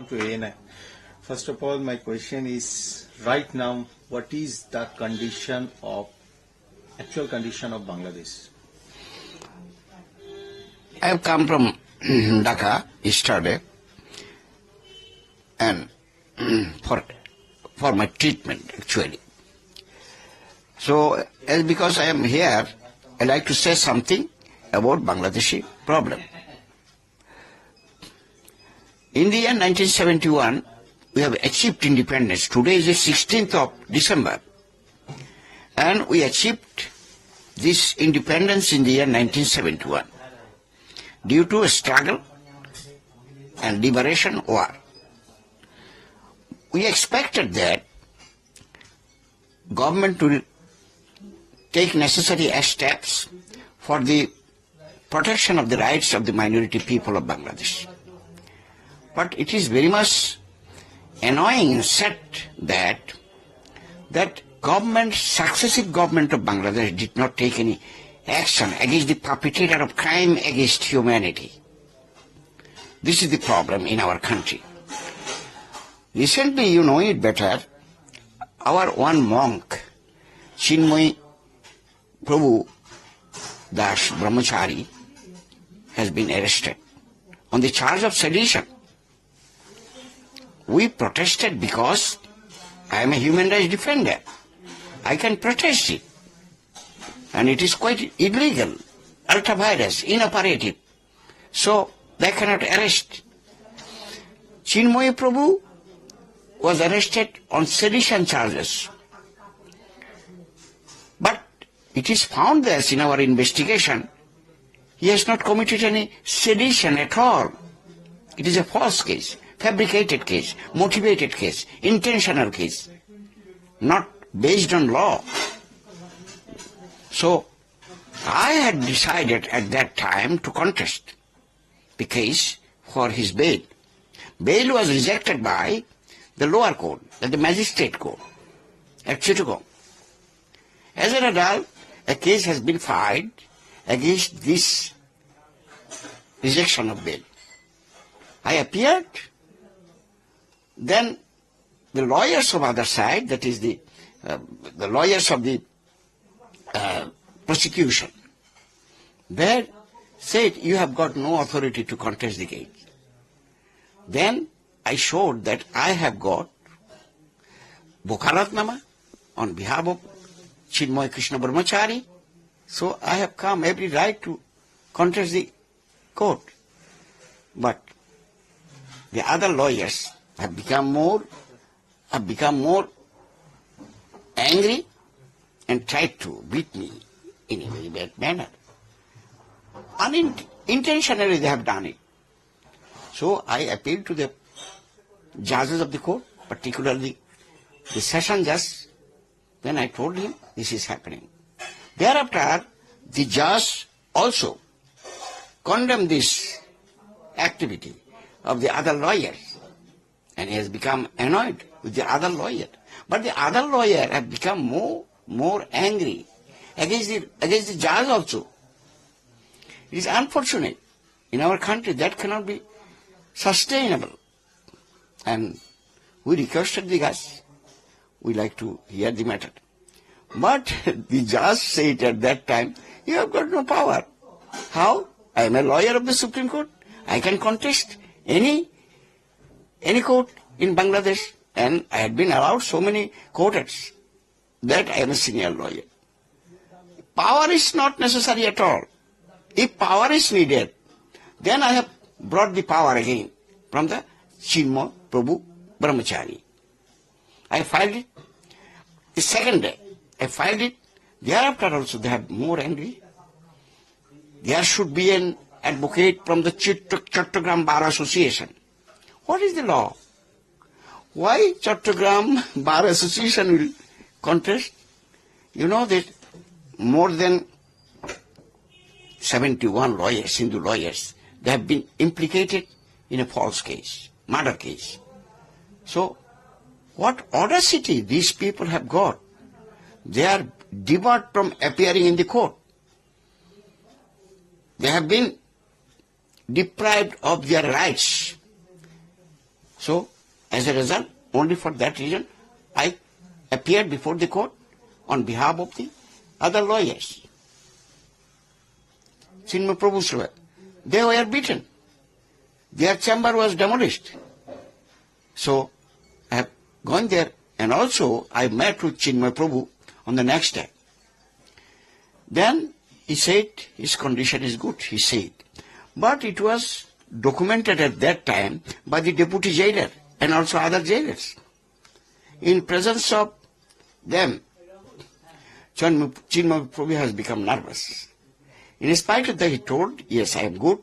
come to ANI. First of all, my question is, right now, what is the actual condition of Bangladesh? I have come from Dhaka yesterday and for my treatment actually. So because I am here, I like to say something about Bangladeshi problem. In the year 1971, we have achieved independence. Today is the 16th of December. And we achieved this independence in the year 1971 due to a struggle and liberation war. We expected that government will take necessary steps for the protection of the rights of the minority people of Bangladesh. But it is very much annoying and sad that successive government of Bangladesh did not take any action against the perpetrator of crime against humanity. This is the problem in our country. Recently, you know it better, our one monk, Chinmoy Brahmachari, has been arrested on the charge of sedition. We protested because I am a human rights defender. I can protest it. And it is quite illegal, ultra-virus, inoperative. So they cannot arrest. Chinmoy Prabhu was arrested on sedition charges. But it is found that in our investigation, he has not committed any sedition at all. It is a false case, fabricated case, motivated case, intentional case, not based on law. So I had decided at that time to contest the case for his bail. Bail was rejected by the lower court, the magistrate court at Chittagong. As a result, a case has been filed against this rejection of bail. I appeared. Then the lawyers of other side, that is the lawyers of the prosecution, they said, you have got no authority to contest the case. Then I showed that I have got Bokaratnama on behalf of Chinmoy Krishna Brahmachari, so I have come every right to contest the court. But the other lawyers have become more angry and tried to beat me in a very bad manner. Unintentionally they have done it. So I appealed to the judges of the court, particularly the session judge. Then I told him this is happening. Thereafter, the judge also condemned this activity of the other lawyers, and he has become annoyed with the other lawyer. But the other lawyer have become more angry against the judge also. It is unfortunate. In our country, that cannot be sustainable. And we requested the judge, we like to hear the matter. But the judge said at that time, you have got no power. How? I am a lawyer of the Supreme Court. I can contest any court in Bangladesh. And I had been allowed so many courts that I am a senior lawyer. Power is not necessary at all. If power is needed, then I have brought the power again from the Chinmoy Brahmachari. I filed it. The second day, I filed it. Thereafter also they are more angry. There should be an advocate from the Chattogram Bar Association. What is the law? Why Chattogram Bar Association will contest? You know that more than 71 lawyers, Hindu lawyers, they have been implicated in a false case, murder case. So, what audacity these people have got. They are debarred from appearing in the court. They have been deprived of their rights. So, as a result, only for that reason, I appeared before the court on behalf of the other lawyers. Chinmoy Prabhu's lawyer. They were beaten. Their chamber was demolished. So, I have gone there, and also I met with Chinmoy Prabhu on the next day. Then he said his condition is good, he said. But it was documented at that time by the deputy jailer and also other jailers. In presence of them, Chinmoy Prabhu has become nervous. In spite of that, he told, yes, I am good,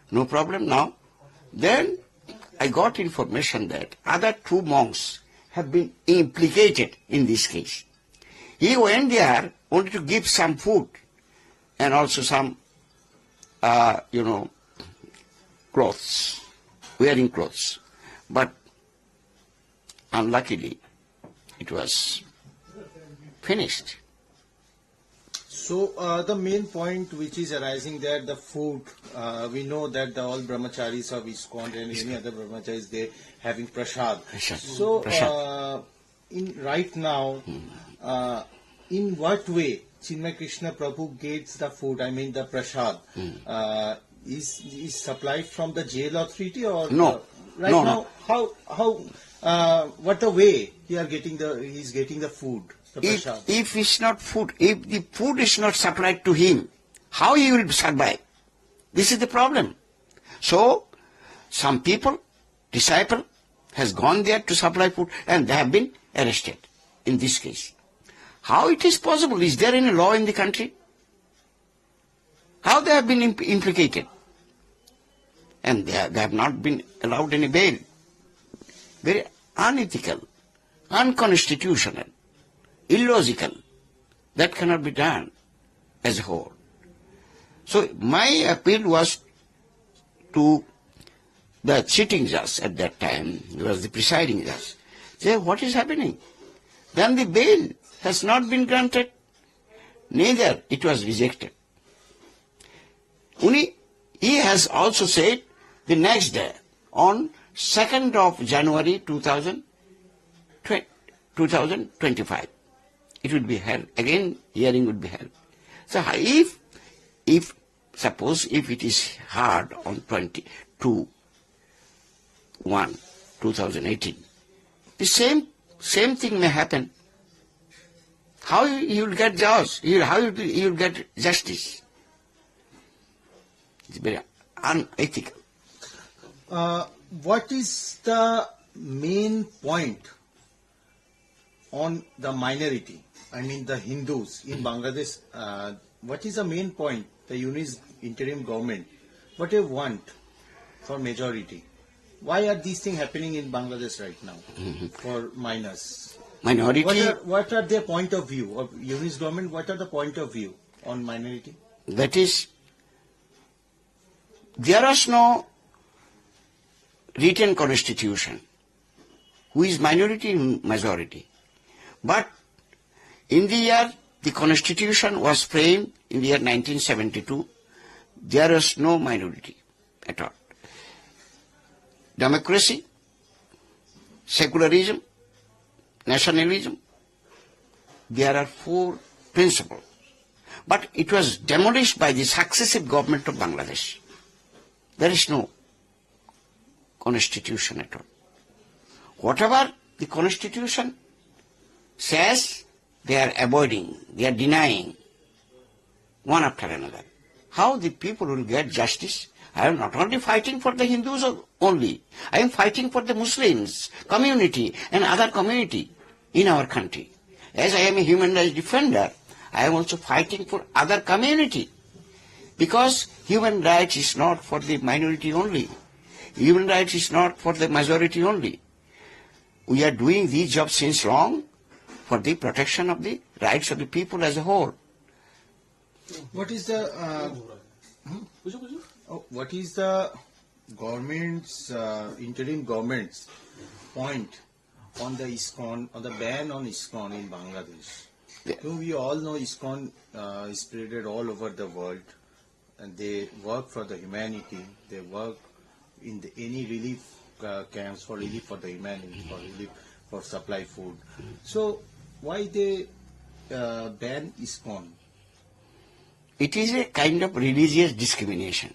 no problem now. Then I got information that other two monks have been implicated in this case. He went there only to give some food and also some, clothes, wearing clothes. But unluckily, it was finished. So the main point which is arising there, the food, we know that all brahmacharis of Iskcon and any other brahmacharis, they having prasad. So right now, in what way Chinmoy Krishna Prabhu gets the food, I mean the prasad, is supplied from the jail authority or No. right No, now? no. How what the way he's getting the food? If it's not food, if the food is not supplied to him, how he will survive? This is the problem. So, some people, disciple, has gone there to supply food and they have been arrested in this case. How it is possible? Is there any law in the country? How they have been implicated? And they have not been allowed any bail. Very unethical, unconstitutional, illogical. That cannot be done as a whole. So my appeal was to the sitting judge at that time, he was the presiding judge. Say, what is happening? Then the bail has not been granted, neither it was rejected. He has also said the next day, on 2nd of January 2025, it would be held. Again, hearing would be held. So if suppose if it is hard on 22/1/2018, the same thing may happen. How you will get justice? How you will get justice? It's very unethical. What is the main point on the minority? I mean the Hindus in Bangladesh. What is the main point? The unionist interim government, what they want for majority? Why are these things happening in Bangladesh right now for minors? Minority. What are their point of view of unionist government? What are the point of view on minority? That is, there is no written constitution who is minority and majority. But in the year the constitution was framed in the year 1972, there was no minority at all. Democracy, secularism, nationalism, there are 4 principles. But it was demolished by the successive government of Bangladesh. There is no constitution at all. Whatever the constitution says, they are avoiding, they are denying, one after another. How the people will get justice? I am not only fighting for the Hindus only, I am fighting for the Muslims community and other community in our country. As I am a human rights defender, I am also fighting for other community. Because human rights is not for the minority only. Human rights is not for the majority only. We are doing these jobs since long for the protection of the rights of the people as a whole. What is the government's interim government's point on the Iskcon, on the ban on Iskcon in Bangladesh? Yeah. So we all know Iskcon is spread all over the world, and they work for the humanity. They work in any relief camps for relief for the humanity, for relief for supply food. So why they ban Iskcon? It is a kind of religious discrimination.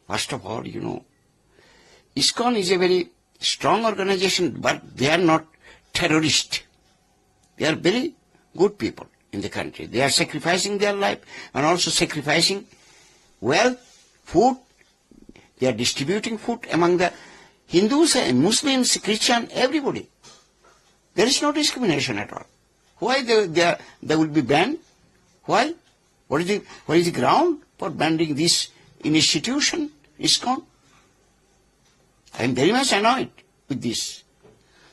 First of all, Iskcon is a very strong organization, but they are not terrorists. They are very good people in the country. They are sacrificing their life and also sacrificing wealth, food. They are distributing food among the Hindus, Muslims, Christians, everybody. There is no discrimination at all. Why they will be banned? Why? What is the ground for banning this institution, Iskcon? I am very much annoyed with this.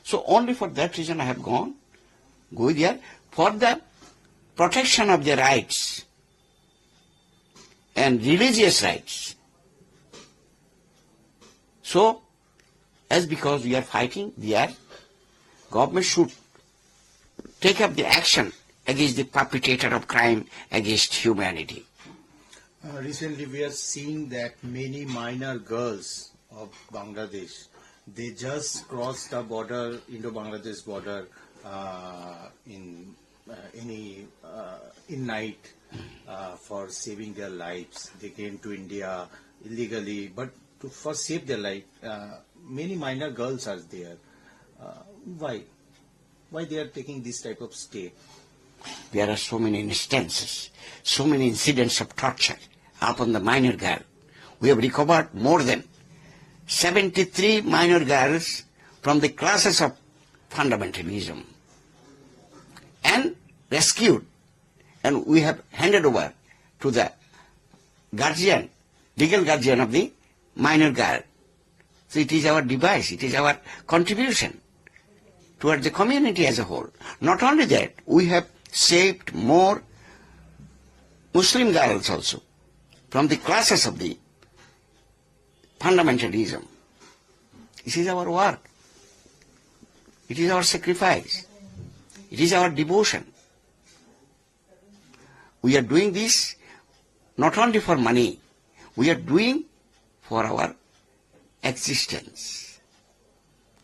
So only for that reason I have go there for the protection of their rights and religious rights. So, as because we are fighting there, government should take up the action against the perpetrator of crime against humanity. Recently we are seeing that many minor girls of Bangladesh, they just crossed the border, Indo-Bangladesh border in night for saving their lives. They came to India illegally, but for save their life, many minor girls are there. Why? Why they are taking this type of step? There are so many instances, so many incidents of torture upon the minor girl. We have recovered more than 73 minor girls from the classes of fundamentalism and rescued, and we have handed over to the guardian, legal guardian of the minor girl. So it is our device, it is our contribution towards the community as a whole. Not only that, we have saved more Muslim girls also from the classes of the fundamentalism. This is our work. It is our sacrifice. It is our devotion. We are doing this not only for money, we are doing for our existence,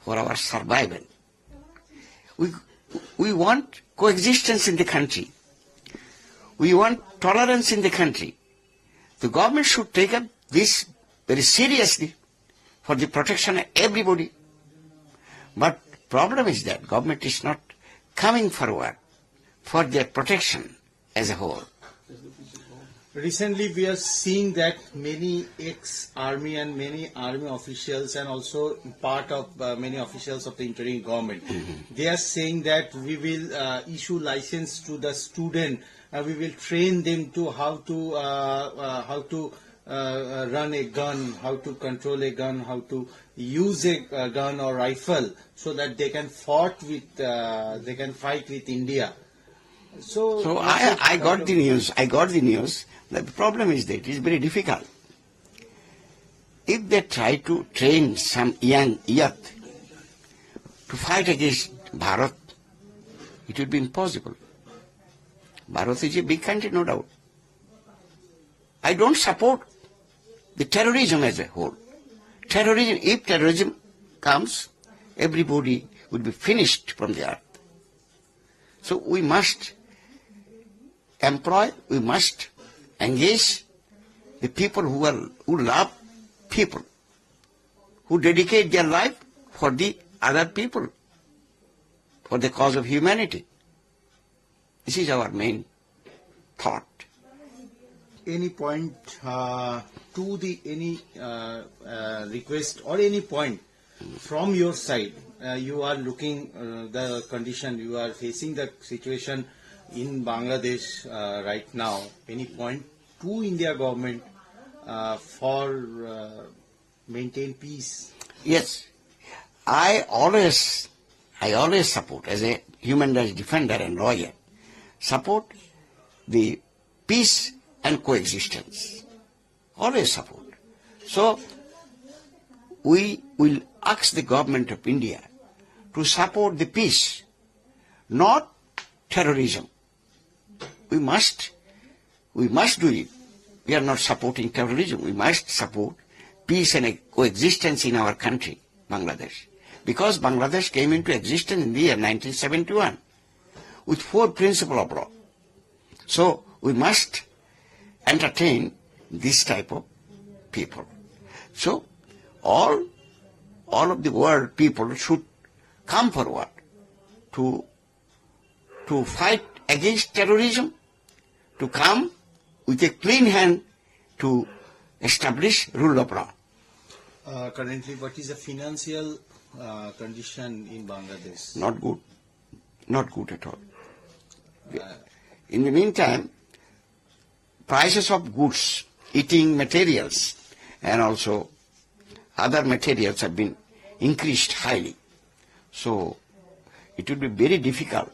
for our survival. We want coexistence in the country. We want tolerance in the country. The government should take up this very seriously for the protection of everybody. But problem is that government is not coming forward for their protection as a whole. Recently, we are seeing that many ex-army and many army officials and also part of many officials of the interim government, they are saying that we will issue license to the student. We will train them to how to run a gun, how to control a gun, how to use a gun or rifle, so that they can fight with India. So I got the news. The problem is that it is very difficult. If they try to train some young youth to fight against Bharat, it will be impossible. Bharat is a big country, no doubt. I don't support the terrorism as a whole. If terrorism comes, everybody will be finished from the earth. So we must we must engage the people who love people, who dedicate their life for the other people, for the cause of humanity. This is our main thought. Any point any request or any point from your side? You are looking the condition, you are facing the situation in Bangladesh right now. Any point to India government for maintain peace? Yes, I always support, as a human rights defender and lawyer, support the peace and coexistence. Always support. So we will ask the government of India to support the peace, not terrorism. We must do it. We are not supporting terrorism. We must support peace and coexistence in our country. Bangladesh. Because Bangladesh came into existence in the year 1971 with 4 principles of law. So we must entertain this type of people. So all of the world people should come forward to fight against terrorism, to come with a clean hand to establish rule of law. Currently, what is the financial condition in Bangladesh? Not good. Not good at all. In the meantime, prices of goods, eating materials, and also other materials have been increased highly. So it would be very difficult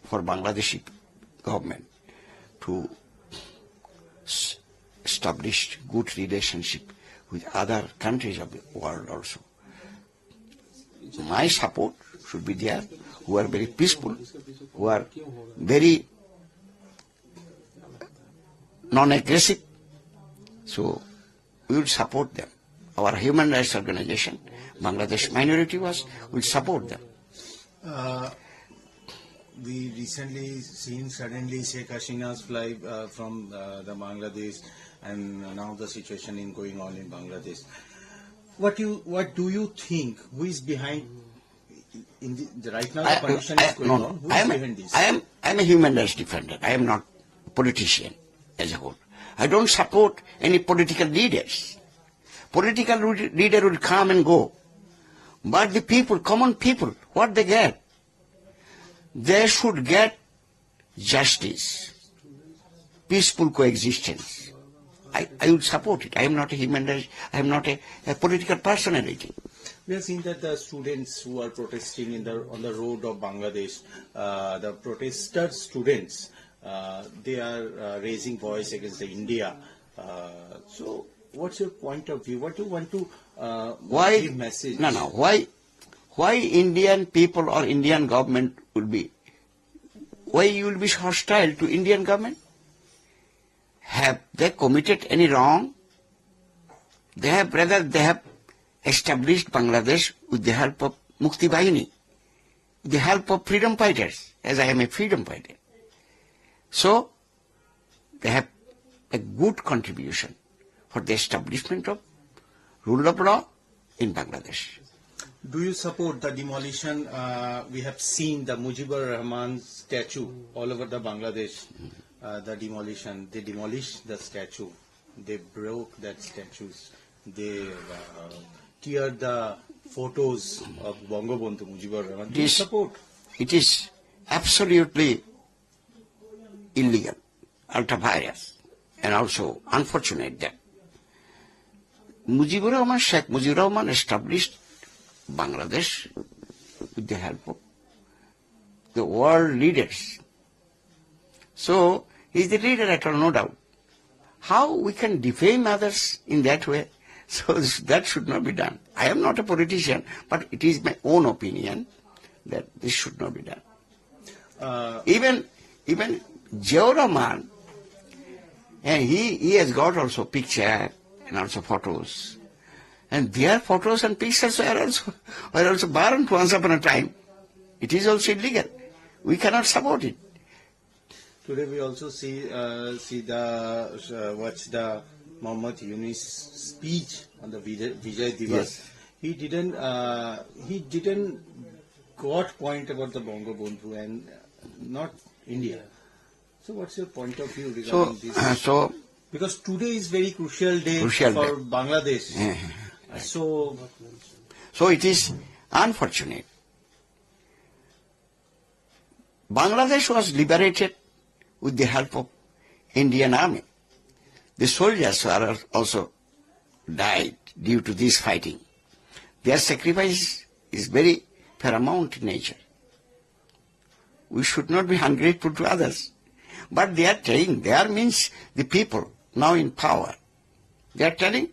for Bangladeshi government to establish good relationship with other countries of the world also. My support should be there, who are very peaceful, who are very non-aggressive. So we will support them. Our human rights organization, Bangladesh Minority Watch, will support them. We recently seen suddenly Sheikh Hasina's flight from the Bangladesh, and now the situation is going on in Bangladesh. What do you think? Who is behind? Right now, the condition is going on. Who is behind this? I am a human rights defender. I am not a politician as a whole. I don't support any political leaders. Political leader will come and go. But the people, common people, what they get? They should get justice, peaceful coexistence. I would support it. I am not a human rights, I am not a political personality. We have seen that the students who are protesting on the road of Bangladesh, the protester students, they are raising voice against India. So, what's your point of view? What do you want to give message? No. Why Indian people or Indian government will be? Why you will be hostile to Indian government? Have they committed any wrong? They have established Bangladesh with the help of Mukti Bahini, with the help of freedom fighters, as I am a freedom fighter. So, they have a good contribution for the establishment of rule of law in Bangladesh. Do you support the demolition? We have seen the Mujibur Rahman statue all over the Bangladesh. The demolition. They demolished the statue. They broke that statues. They teared the photos of Bangabandhu Mujibur Rahman. Do you support? It is absolutely illegal, ultra-virus, and also unfortunate that Sheikh Mujibur Rahman established Bangladesh with the help of the world leaders. So, he is the leader at all, no doubt. How we can defame others in that way? So, that should not be done. I am not a politician, but it is my own opinion that this should not be done. Even Ziaur Rahman, and he has got also picture and also photos. And their photos and pictures were also burned once upon a time. It is also illegal. We cannot support it. Today we also see the Muhammad Yunus speech on the Vijay Divas. Yes. He didn't got point about the Bangabandhu and not India. So what's your point of view regarding this? Because today is very crucial day for Bangladesh. So it is unfortunate. Bangladesh was liberated with the help of Indian army. The soldiers are also died due to this fighting. Their sacrifice is very paramount in nature. We should not be ungrateful to others. But they are telling, there means the people now in power. They are telling,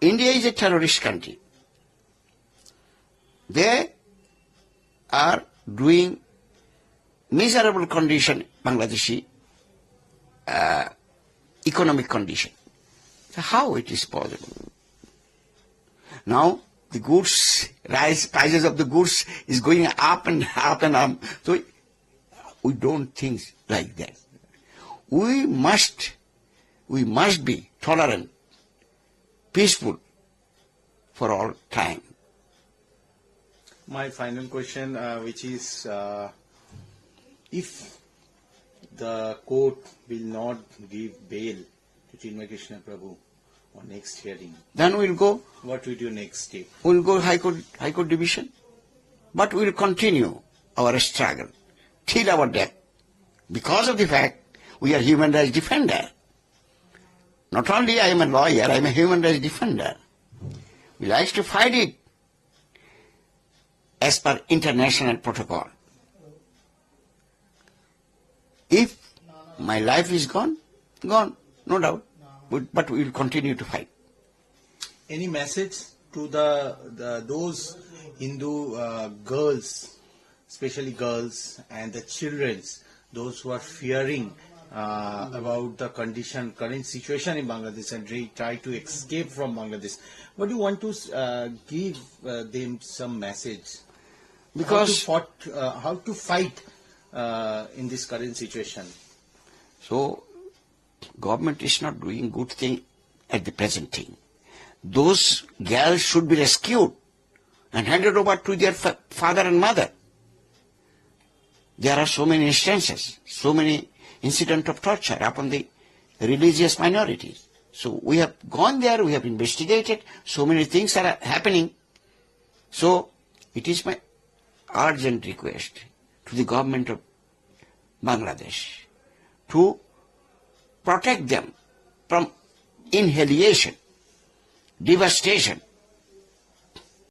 India is a terrorist country. They are doing miserable condition, Bangladeshi economic condition. So how it is possible? Now the goods, prices of the goods is going up and up and up. So we don't think like that. We must be tolerant, peaceful for all time. My final question, which is, if the court will not give bail to Chinmoy Krishna Prabhu on next hearing, Then we'll go, what will your next step? we'll go High Court Division. But we'll continue our struggle till our death. Because of the fact we are human rights defender. Not only I am a lawyer, I am a human rights defender. We like to fight it as per international protocol. If my life is gone, no doubt. But we will continue to fight. Any message to those Hindu girls, especially girls and the children, those who are fearing about the current situation in Bangladesh and try to escape from Bangladesh? What do you want to give them some message? Because how to fight in this current situation? So government is not doing good thing at the present thing. Those girls should be rescued and handed over to their father and mother. There are so many instances, so many incidents of torture upon the religious minorities. So we have gone there, we have investigated, so many things are happening. So it is my urgent request to the government of Bangladesh to protect them from inhalation, devastation,